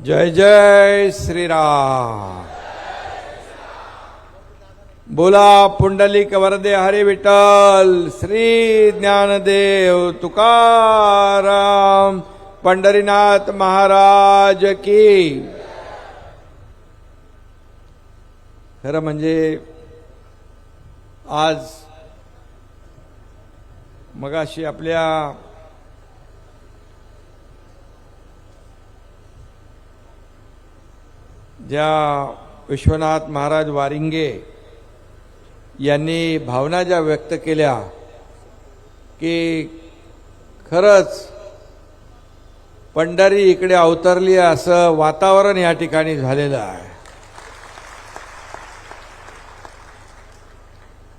जय जय श्रीराम। बोला पुंडलिक वरदे हरी विठ्ठल श्री ज्ञानदेव तुकाराम पंढरीनाथ महाराज की। खरं म्हणजे आज मगाशी आपल्या ज्या विश्वनाथ महाराज वारिंगे यांनी भावना ज्या व्यक्त केल्या की खरंच पंढरी इकडे अवतरली असं वातावरण या ठिकाणी झालेलं आहे।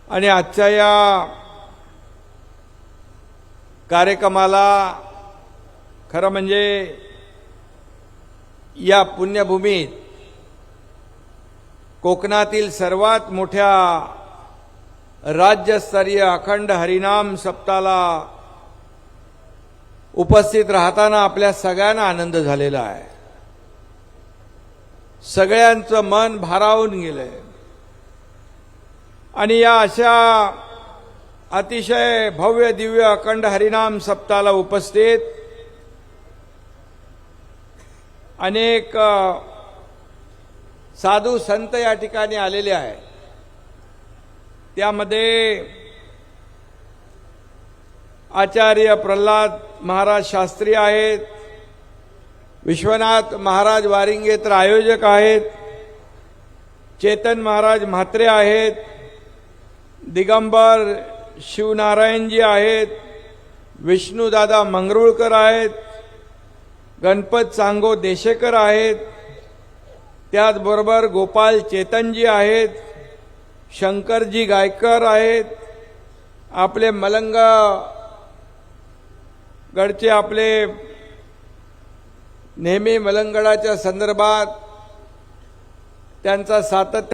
आणि आजच्या या कार्यक्रमाला खरं म्हणजे या पुण्यभूमीत कोकणातील सर्वात मोठ्या राज्यस्तरीय अखंड हरिनाम सप्ताहाला उपस्थित राहताना आपल्या सगळ्यांना आनंद झालेला आहे। सगळ्यांचं मन भारावून गेलंय आणि या अशा अतिशय भव्य दिव्य अखंड हरिनाम सप्ताहाला उपस्थित अनेक साधू संत या ठिकाणी आलेले आहेत। त्यामध्ये आचार्य प्रल्हाद महाराज शास्त्री आहेत, विश्वनाथ महाराज वारिंगे तर आयोजक आहेत, चेतन महाराज म्हात्रे आहेत, दिगंबर शिवनारायणजी आहेत, विष्णुदादा मंगरुळकर आहेत, गणपत चांगो देशेकर आहेत, त्याचबरोबर गोपाल चेतनजी आहेत, शंकरजी गायकर आहेत, आपले मलंग गडचे आपले नेहमी मलंगडाच्या संदर्भात त्यांचा सातत्य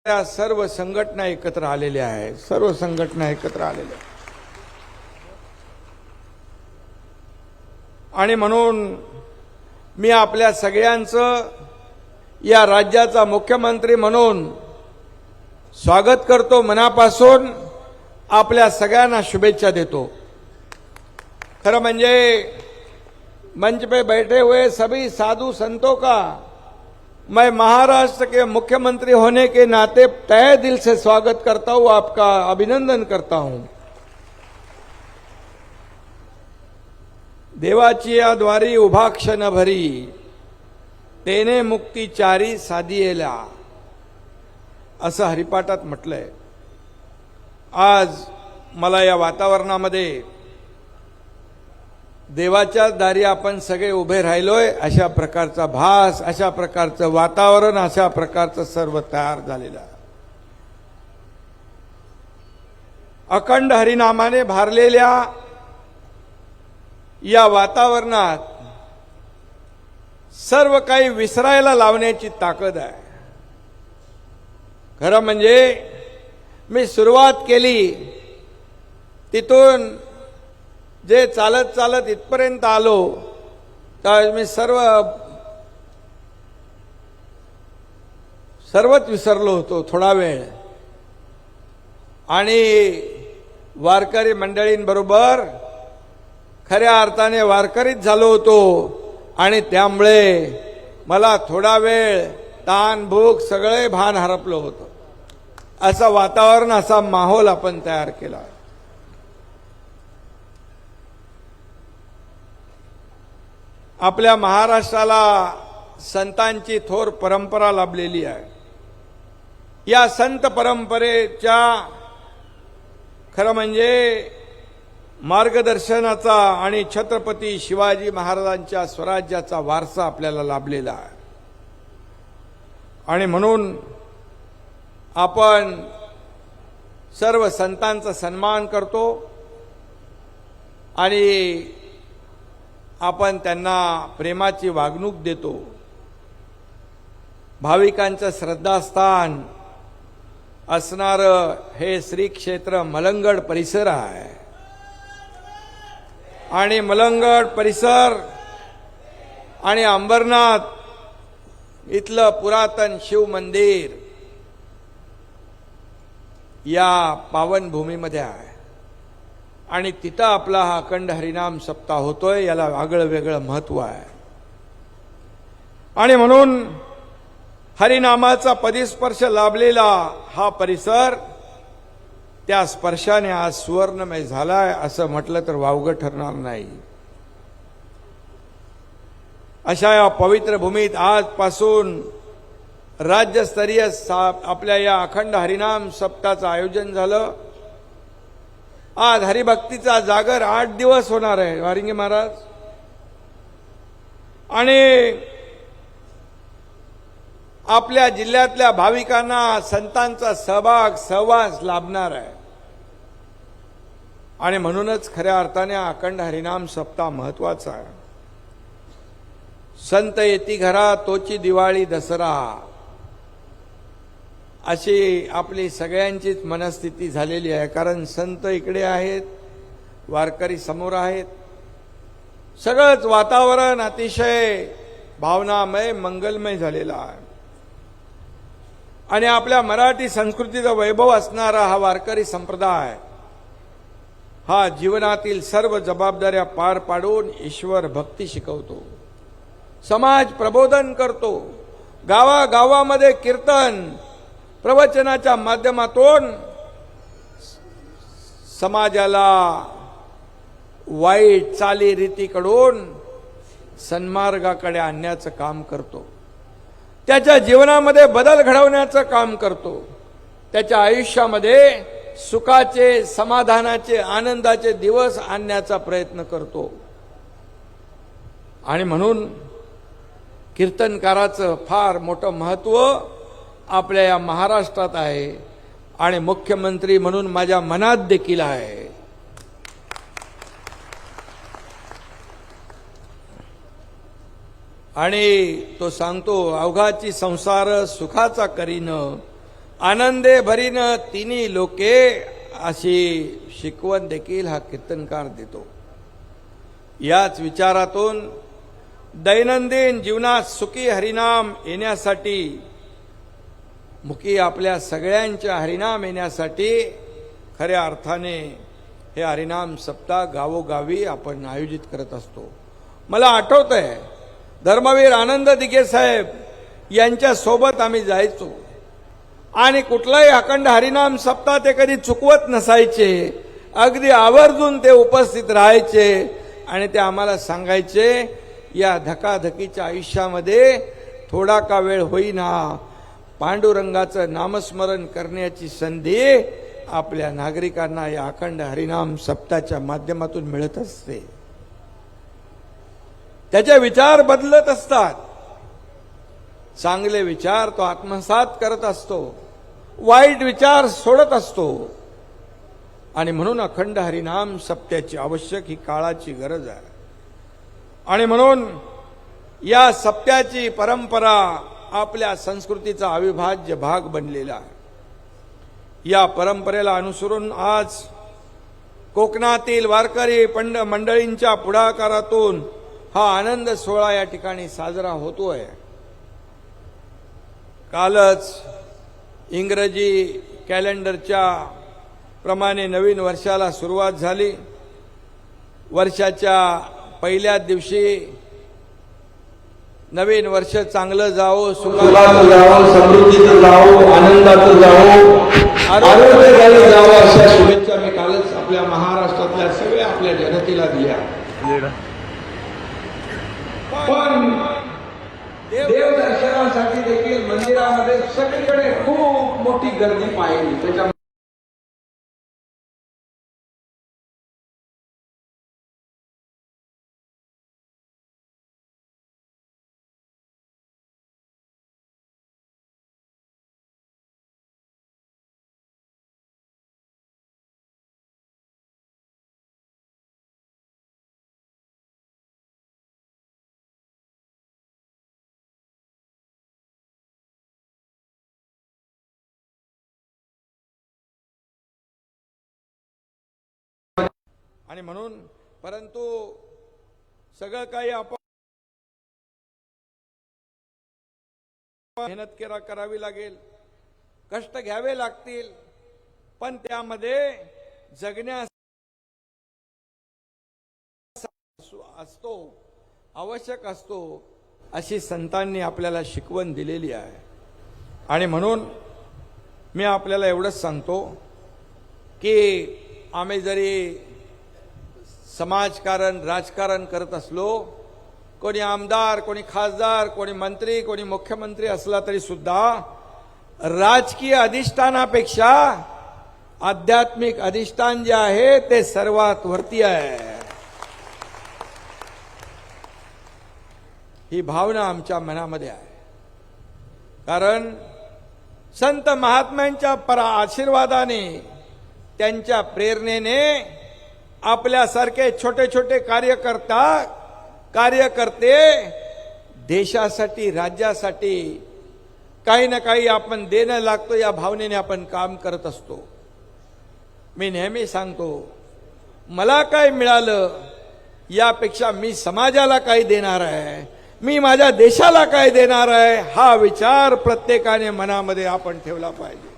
सर्व संघटना एकत्र आलेल्या आहेत, सर्व संघटना एकत्र आलेल्या आणि म्हणून मी आपल्या सगळ्यांचं या राज्याचा मुख्यमंत्री म्हणून स्वागत करतो, मनापासून आपल्या सगळ्यांना शुभेच्छा देतो। खरं म्हणजे मंच पे बैठे हुए सभी साधु संतों का मैं महाराष्ट्र के मुख्यमंत्री होने के नाते तहे दिल से स्वागत करता हूं, आपका अभिनंदन करता हूं। देवाची या द्वारी उभा क्षण भरी, तेने मुक्ती चारी साधियेला, असं हरिपाठात म्हटलंय. आज मला या वातावरणामध्ये देवाच्या दारी आपण सगळे उभे राहिलोय अशा प्रकारचा भास, अशा प्रकारचं वातावरण, अशा प्रकारचं सर्व तयार झालेलं आहे. अखंड हरिनामाने भारलेल्या या वातावरणात सर्व काही विसरायला लावण्याची ताकद आहे. खरं म्हणजे मी सुरुवात केली तिथून जे चालत चालत इथपर्यंत आलो तर मी सर्वच विसरलो होतो थोडा वेळ, आणि वारकरी मंडळींबरोबर खऱ्या अर्थाने वारकरीच झालो होतो, आणि त्यामुळे मला थोडा वेळ ताण भूक सगळे भान हरपलं होतं. असं वातावरण, असा माहोल आपण तयार केला. आपल्या महाराष्ट्राला संतांची थोर परंपरा लाभलेली आहे. या संत परंपरेच्या खरं म्हणजे मार्गदर्शनाचा आणि छत्रपती शिवाजी महाराजांच्या स्वराज्याचा वारसा आपल्याला लाभलेला आहे. आणि म्हणून आपण सर्व संतांचा सन्मान करतो आणि आपण त्यांना प्रेमाची वागणूक देतो. भाविकांचं श्रद्धास्थान असणारं हे श्री क्षेत्र मलंगड परिसर आहे, आणि मलंगड परिसर आणि अंबरनाथ इथलं पुरातन शिव मंदिर या पावनभूमीमध्ये आहे, आणि तिथं आपला हा अखंड हरिनाम सप्ताह होतोय. याला आगळं वेगळं महत्व आहे. आणि म्हणून हरिनामाचा पदस्पर्श लाभलेला हा परिसर त्या स्पर्शाने आज सुवर्णमय झालाय असं म्हटलं तर वावगं ठरणार नाही. अशा या पवित्र भूमीत आजपासून राज्यस्तरीय आपल्या या अखंड हरिनाम सप्ताहाचं आयोजन झालं. आज हरिभक्तीचा जागर 8 दिवस होणार आहे वारिंगे महाराज, आणि आपल्या जिल्ह्यातल्या भाविकांना संतांचा सहवास लाभणार आहे. आणि म्हणूनच खऱ्या अर्थाने अखंड हरिनाम सप्ताह महत्वाचा आहे. संत येती घरा तोची दिवाळी दसरा, अशी आपली सगळ्यांचीच मनस्थिती झालेली आहे. कारण संत इकडे आहेत, वारकरी समोर आहेत, सगळंच वातावरण अतिशय भावनामय मंगलमय झालेलं आहे. आणि आपल्या मराठी संस्कृतीचा वैभव असणारा हा वारकरी संप्रदाय हा जीवनातील सर्व जबाबदाऱ्या पार पाडून ईश्वर भक्ती शिकवतो, समाज प्रबोधन करतो. गावागावामध्ये कीर्तन प्रवचनाच्या माध्यमातून समाजाला वाईट चालीरीतीकडून सन्मार्गाकडे आणण्याचं काम करतो. त्याच्या जीवनामध्ये बदल घडवण्याचं काम करतो. त्याच्या आयुष्यामध्ये सुखाचे, समाधानाचे, आनंदाचे दिवस आणण्याचा प्रयत्न करतो. आणि म्हणून कीर्तनकाराचं फार मोठं महत्व आपल्या या महाराष्ट्रात आहे, आणि मुख्यमंत्री म्हणून माझ्या मनात देखील आहे. आणि तो सांगतो, अवघाची संसार सुखाचा करीन, आनंदे भरीन तिन्ही लोके, अशी शिकवण देखील हा कीर्तनकार देतो. याच विचारातून दैनंदिन जीवनात सुखी हरिनाम येण्यासाठी, मुखी आपल्या सगळ्यांच्या हरिनाम येण्यासाठी खऱ्या अर्थाने हे हरिनाम सप्ताह गावोगावी आपण आयोजित करत असतो. मला आठवतंय धर्मवीर आनंद दिघे साहेब यांच्या सोबत आम्ही जायचो, आणि कुठलाही अखंड हरिनाम सप्ताह ते कधी चुकवत नसायचे. अगदी आवर्जून ते उपस्थित राहायचे. आणि ते आम्हाला सांगायचे, या धकाधकीच्या आयुष्यामध्ये थोडा का वेळ होईना पांडुरंगाचं नामस्मरण करण्याची संधी आपल्या नागरिकांना या अखंड हरिनाम सप्ताहाच्या माध्यमातून मिळत असते. त्याचे विचार बदलत असतात. चांगले विचार तो आत्मसात करत असतो, वाईट विचार सोडत असतो. आणि म्हणून अखंड हरिनाम सप्त्याची आवश्यक ही काळाची गरज आहे. आणि म्हणून या सप्त्याची परंपरा आपल्या संस्कृतीचा अविभाज्य भाग बनलेला आहे. या परंपरेला अनुसरून आज कोकणातील वारकरी मंडळींच्या पुढाकारातून हा आनंद सोहळा या ठिकाणी साजरा होतोय. कालच इंग्रजी कॅलेंडरच्या प्रमाणे नवीन वर्षाला सुरुवात झाली. वर्षाच्या पहिल्या दिवशी नवीन वर्ष चांगलं जावो, सुखाचं जावो, समृद्धीचं जावो, आनंदाचं जावो, आरोग्याचं जावो अशा शुभेच्छा मी कालच आपल्या महाराष्ट्रातल्या सगळ्या आपल्या जनतेला दिल्या. पण देवदर्शनासाठी देखील मंदिरामध्ये सगळीकडे खूप मोठी गर्दी पाहिली. त्याच्या आणि म्हणून परंतु सगळं काही आपण मेहनत करावी लागेल, कष्ट घ्यावे लागतील. पण त्यामध्ये जगण्यास असतो, आवश्यक असतो, अशी संतांनी आपल्याला शिकवण दिलेली आहे. आणि म्हणून मी आपल्याला एवढंच सांगतो की आम्ही जरी समाजकारण राजकारण करत असलो, कोणी आमदार, कोणी खासदार, कोणी मंत्री, कोणी मुख्यमंत्री असला तरी सुद्धा राजकीय अधिष्ठानापेक्षा आध्यात्मिक अधिष्ठान जे आहे ते सर्वात वरती आहे. ही भावना आमच्या मनामध्ये आहे. कारण संत महात्म्यांच्या आशीर्वादाने, त्यांच्या प्रेरणेने आपल्यासारखे छोटे छोटे कार्यकर्ते देशासाठी, राज्यासाठी काही ना काही आपण देणं लागतो, या भावनेने आपण काम करत असतो. मी नेहमी सांगतो, मला काय मिळालं यापेक्षा मी समाजाला काय देणार आहे, मी माझ्या देशाला काय देणार आहे, हा विचार प्रत्येकाने मनामध्ये आपण ठेवला पाहिजे.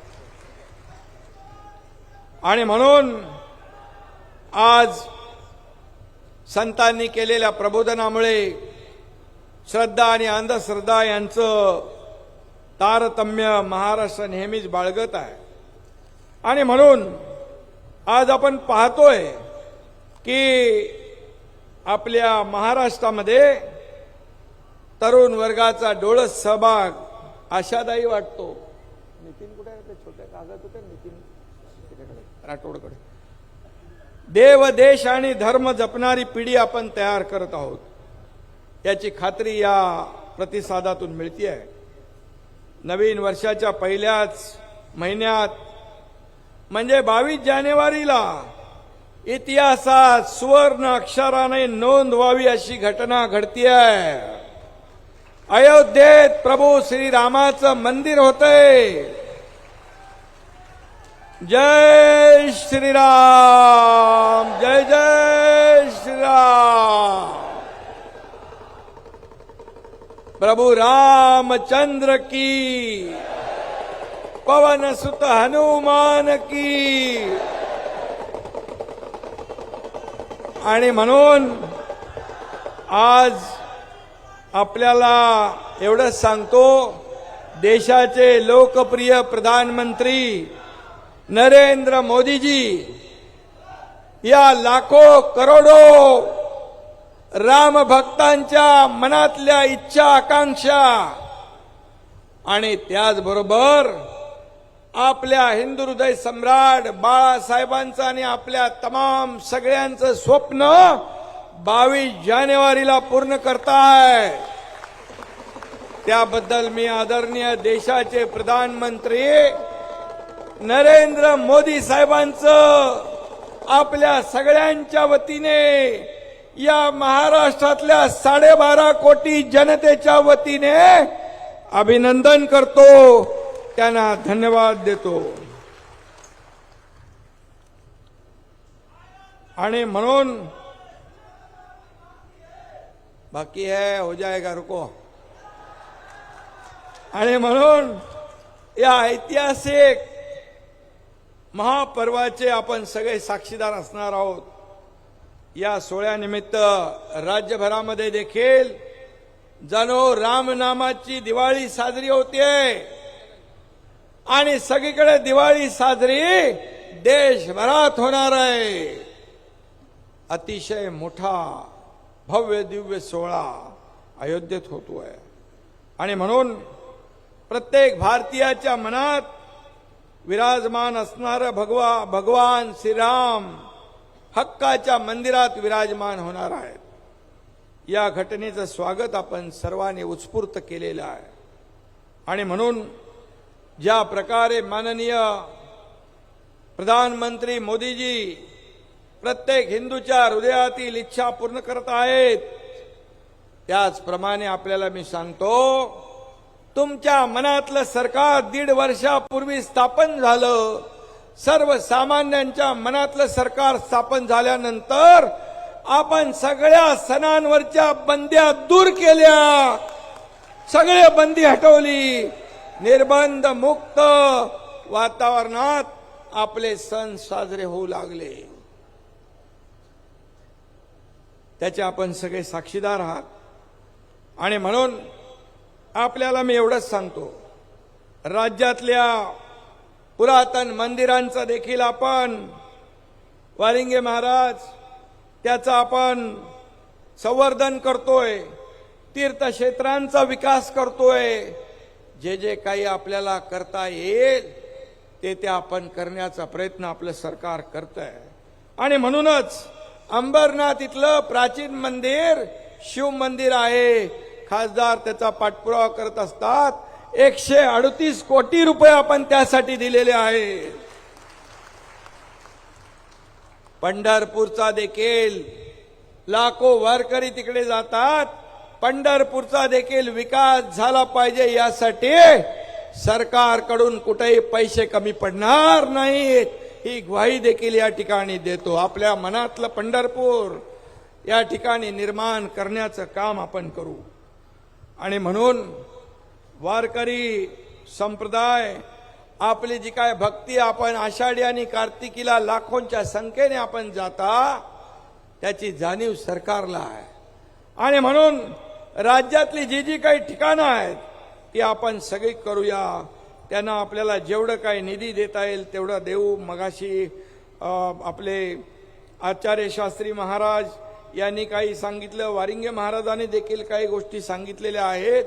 आणि म्हणून आज संतांनी केलेल्या प्रबोधनामुळे श्रद्धा आणि अंधश्रद्धा यांचं तारतम्य महाराष्ट्र नेहमीच बाळगत आहे. आणि म्हणून आज आपण पाहतोय की आपल्या महाराष्ट्रामध्ये तरुण वर्गाचा डोळस सहभाग आशादायी वाटतो. नितीन कुठे आहे? ते छोटे कागद होते नितीन राठोडकडे. देव, देश आणि धर्म जपणारी पिढी आपण तयार करत आहोत, याची खात्री या प्रतिसादातून मिळते आहे. नवीन वर्षाच्या पहिल्याच महिन्यात म्हणजे 22 जानेवारीला इतिहासात सुवर्ण अक्षराने नोंद व्हावी अशी घटना घडती आहे. अयोध्येत प्रभू श्रीरामाचं मंदिर होतंय. जय श्रीराम, जय जय श्रीराम. प्रभु रामचंद्र की, पवन सुत हनुमान की. आणि म्हणून आज आपल्याला एवढंच सांगतो, देशाचे लोकप्रिय प्रधानमंत्री नरेंद्र मोदीजी या लाखो करोडो राम भक्तांच्या मनातल्या इच्छा आकांक्षा आणि त्याचबरोबर आपल्या हिंदू हृदय सम्राट बाळासाहेबांचं आणि आपल्या तमाम सगळ्यांचं स्वप्न 22 जानेवारीला पूर्ण करताय। त्याबद्दल मी आदरणीय देशाचे प्रधानमंत्री नरेंद्र मोदी साहेबांचं आपल्या सगळ्यांच्या वतीने या महाराष्ट्रातल्या 12.5 कोटी जनतेच्या वतीने अभिनंदन करतो, त्यांना धन्यवाद देतो। आणि म्हणून बाकी है हो जाएगा रुको। आणि म्हणून या ऐतिहासिक महापर्वाचे आपण सगळे साक्षीदार असणार आहोत। या सोहळ्यानिमित्त राज्यभरामध्ये देखील जणू रामनामाची दिवाळी साजरी होते आणि सगळीकडे दिवाळी साजरी देशभरात होणार आहे। अतिशय मोठा भव्य दिव्य सोहळा अयोध्येत होतोय आणि म्हणून प्रत्येक भारतीयाच्या मनात विराजमान असणारे भगवान श्रीराम हक्काच्या मंदिरात विराजमान होणार आहेत। या घटनेचं स्वागत आपण सर्वांनी उत्स्फूर्त केलेलं आहे आणि म्हणून ज्या प्रकारे माननीय प्रधानमंत्री मोदीजी प्रत्येक हिंदूच्या हृदयातील इच्छा पूर्ण करत आहेत, त्याचप्रमाणे आपल्याला मी सांगतो, तुमच्या मनातलं सरकार 1.5 वर्षापूर्वी स्थापन झालं। सर्वसामान्यांच्या मनातलं सरकार स्थापन झाल्यानंतर आपण सगळ्या सणांवरच्या बंद्या दूर केल्या, सगळे बंदी हटवली, निर्बंध मुक्त वातावरणात आपले सण साजरे होऊ लागले। त्याचे आपण सगळे साक्षीदार आहात आणि म्हणून आपल्याला मी एवढंच सांगतो, राज्यातल्या पुरातन मंदिरांचं देखील आपण वारिंगे महाराज त्याचं आपण संवर्धन करतोय, तीर्थक्षेत्रांचा विकास करतोय। जे जे काही आपल्याला करता येईल ते आपण करण्याचा प्रयत्न आपलं सरकार करतंय आणि म्हणूनच अंबरनाथ इथलं प्राचीन मंदिर शिव मंदिर आहे। खासदार त्याचा पाठपुरावा करत असतात। 138 कोटी रुपये आपण त्यासाठी दिलेले आहेत। पंढरपूरचा देखील लाखो वारकरी तिकडे जातात, पंढरपूरचा देखील विकास झाला पाहिजे यासाठी सरकारकडून कुठेही पैसे कमी पडणार नाहीत, ही ग्वाही देखील या ठिकाणी देतो। आपल्या मनातलं पंढरपूर या ठिकाणी निर्माण करण्याचं काम आपण करू आणि म्हणून वारकरी संप्रदाय आपली जी काय भक्ती आपण आषाढी आणि कार्तिकीला लाखोंच्या संख्येने आपण जाता, त्याची जाणीव सरकारला आहे आणि म्हणून राज्यातली जी जी काही ठिकाणं आहेत ती आपण सगळी करूया। त्यांना आपल्याला जेवढं काही निधी देता येईल तेवढं देऊ। मगाशी आपले आचार्य शास्त्री महाराज यांनी काही सांगितलं, वारिंगे महाराजांनी देखील काही गोष्टी सांगितलेल्या आहेत।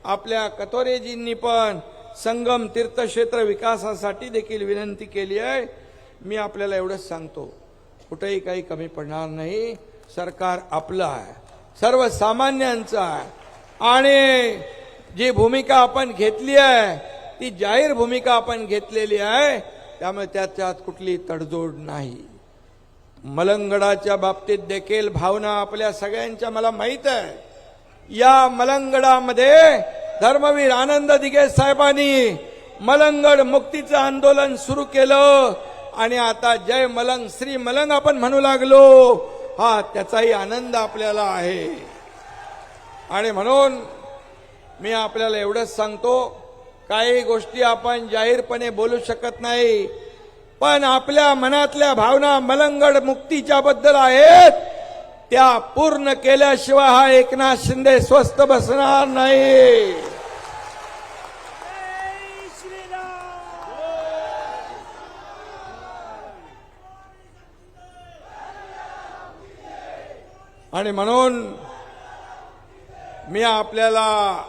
आपल्या कथोरेजींनी पण संगम तीर्थक्षेत्र विकासासाठी देखील विनंती केली आहे। मी आपल्याला एवढंच सांगतो, कुठेही काही कमी पडणार नाही। सरकार आपलं आहे, सर्वसामान्यांचं आहे आणि जी भूमिका आपण घेतली आहे ती जाहीर भूमिका आपण घेतलेली आहे, त्यामुळे त्याच्यात कुठली तडजोड नाही। मलंगडाच्या बाबतीत देखील भावना आपल्या सगळ्यांच्या मला माहित आहे। या मलंगडामध्ये धर्मवीर आनंद दिघे साहेबांनी मलंगड मुक्तीचं आंदोलन सुरू केलं आणि आता जय मलंग श्री मलंग आपण म्हणू लागलो। हा त्याचाही आनंद आपल्याला आहे आणि म्हणून मी आपल्याला एवढंच सांगतो, काही गोष्टी आपण जाहीरपणे बोलू शकत नाही, पण आपल्या मनातल्या भावना मलंगड मुक्तीच्या बद्दल आहेत, त्या पूर्ण केल्याशिवाय हा एकनाथ शिंदे स्वस्थ बसणार नाही। आणि म्हणून मी आपल्याला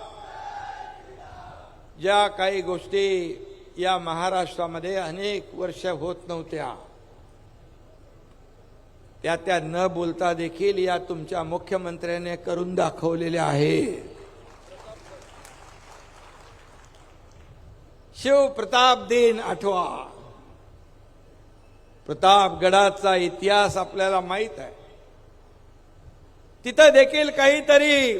ज्या काही गोष्टी या महाराष्ट्रामध्ये अनेक वर्ष होत नव्हत्या त्या न बोलता देखील या तुमच्या मुख्यमंत्र्याने करून दाखवलेल्या आहे। शिवप्रताप दिन आठवा। प्रतापगडाचा इतिहास आपल्याला माहित आहे। तिथं देखील काहीतरी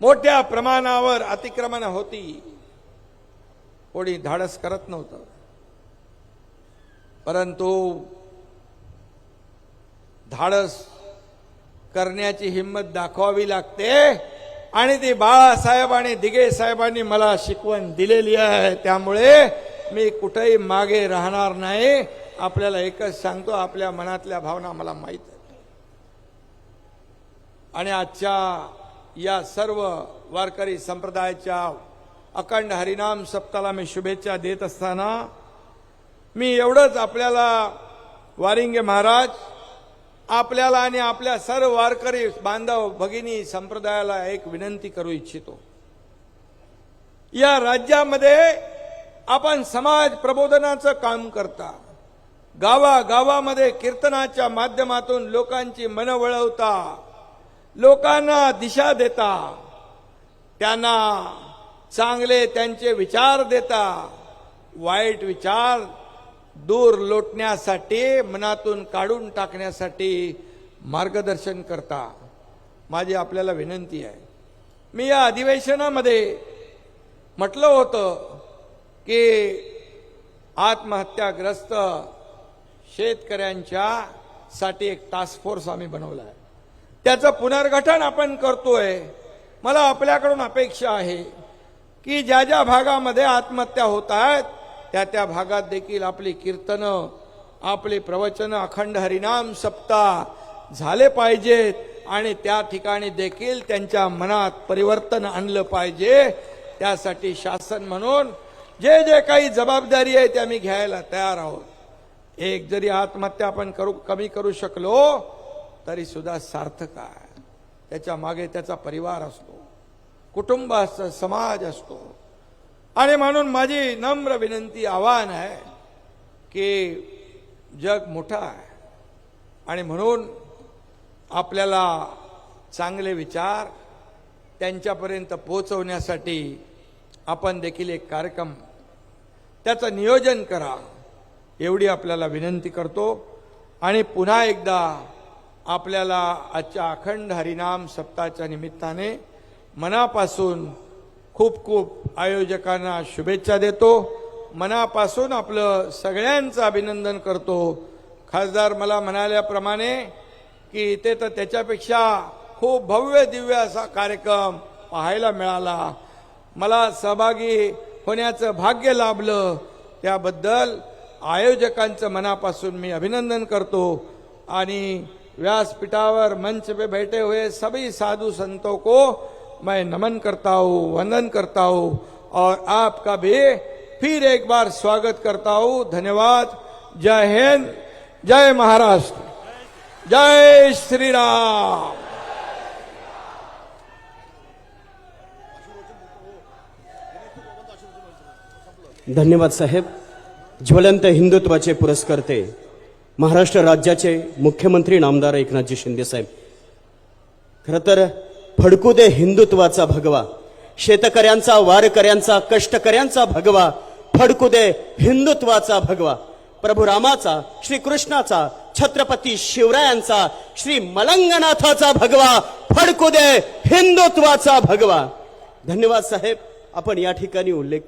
मोठ्या प्रमाणावर अतिक्रमण होती, कोणी धाडस करत नव्हतं, परंतु धाडस करण्याची हिम्मत दाखवावी लागते आणि ती बाळासाहेब आणि दिघे साहेबांनी मला शिकवण दिलेली आहे। त्यामुळे मी कुठेही मागे राहणार नाही। आपल्याला एकच सांगतो, आपल्या मनातल्या भावना मला माहित आहेत आणि आजच्या या सर्व वारकरी संप्रदायाच्या अखंड हरिनाम सप्ताहाला मी शुभेच्छा देत असताना मी एवढंच आपल्याला वारिंगे महाराज, आपल्याला आणि आपल्या सर्व वारकरी बांधव भगिनी संप्रदायाला एक विनंती करू इच्छितो। या राज्यामध्ये आपण समाज प्रबोधनाचं काम करता, गावागावामध्ये कीर्तनाच्या माध्यमातून लोकांची मन वळवता, लोकांना दिशा देता, त्यांना चांगले त्यांचे विचार देता, वाईट विचार दूर लोटण्यासाठी, मनातून काढून टाकण्यासाठी मार्गदर्शन करता। माझी आपल्याला विनंती आहे, मी या अधिवेशनामध्ये म्हटलं होतं की आत्महत्याग्रस्त शेतकऱ्यांच्या साठी एक टास्क फोर्स आम्ही बनवला आहे, त्याचं पुनर्गठन आपण करतोय। मला आपल्याकडून अपेक्षा आहे की ज्या ज्या भागामध्ये आत्महत्या होत आहेत त्या भागात देखील आपली कीर्तनं, आपले प्रवचन, अखंड हरिनाम सप्ताह झाले पाहिजेत आणि त्या ठिकाणी देखील त्यांच्या मनात परिवर्तन आणलं पाहिजे। त्यासाठी शासन म्हणून जे जे काही जबाबदारी आहे त्या मी घ्यायला तयार आहोत। एक जरी आत्महत्या आपण कमी करू शकलो तरी सुद्धा सार्थक आहे। त्याच्या मागे त्याचा परिवार असतो, कुटुंब असतं, समाज असतो आणि म्हणून माझी नम्र विनंती, आव्हान आहे की जग मोठं आहे आणि म्हणून आपल्याला चांगले विचार त्यांच्यापर्यंत पोहोचवण्यासाठी आपण देखील एक कार्यक्रम, त्याचं नियोजन करा, एवढी आपल्याला विनंती करतो। आणि पुन्हा एकदा आपल्याला आजच्या अखंड हरिनाम सप्ताहाच्या निमित्ताने मनापासून खूप खूप आयोजकांना शुभेच्छा देतो, मनापासून आपलं सगळ्यांचं अभिनंदन करतो। खासदार मला म्हणाल्याप्रमाणे की इथे तर त्याच्यापेक्षा खूप भव्य दिव्य असा कार्यक्रम पाहायला मिळाला, मला सहभागी होण्याचं भाग्य लाभलं, त्याबद्दल आयोजकांचं मनापासून मी अभिनंदन करतो। आणि व्यासपीठावर मंच पे बैठे हुए सभी साधु संतों को मैं नमन करता हूँ, वंदन करता हूँ और आपका भी फिर एक बार स्वागत करता हूँ। धन्यवाद। जय हिंद, जय महाराष्ट्र, जय श्री राम। धन्यवाद साहेब। ज्वलंत हिंदुत्वाचे पुरस्कर्ते महाराष्ट्र राज्याचे मुख्यमंत्री नामदार एकनाथजी शिंदे साहेब। खरं तर फडकू दे हिंदुत्वाचा भगवा, शेतकऱ्यांचा, वारकऱ्यांचा, कष्टकऱ्यांचा भगवा, फडकू दे हिंदुत्वाचा भगवा, प्रभू रामाचा, श्री कृष्णाचा, छत्रपती शिवरायांचा, श्री मलंगनाथाचा भगवा, फडकू दे हिंदुत्वाचा भगवा। धन्यवाद साहेब। आपण या ठिकाणी उल्लेख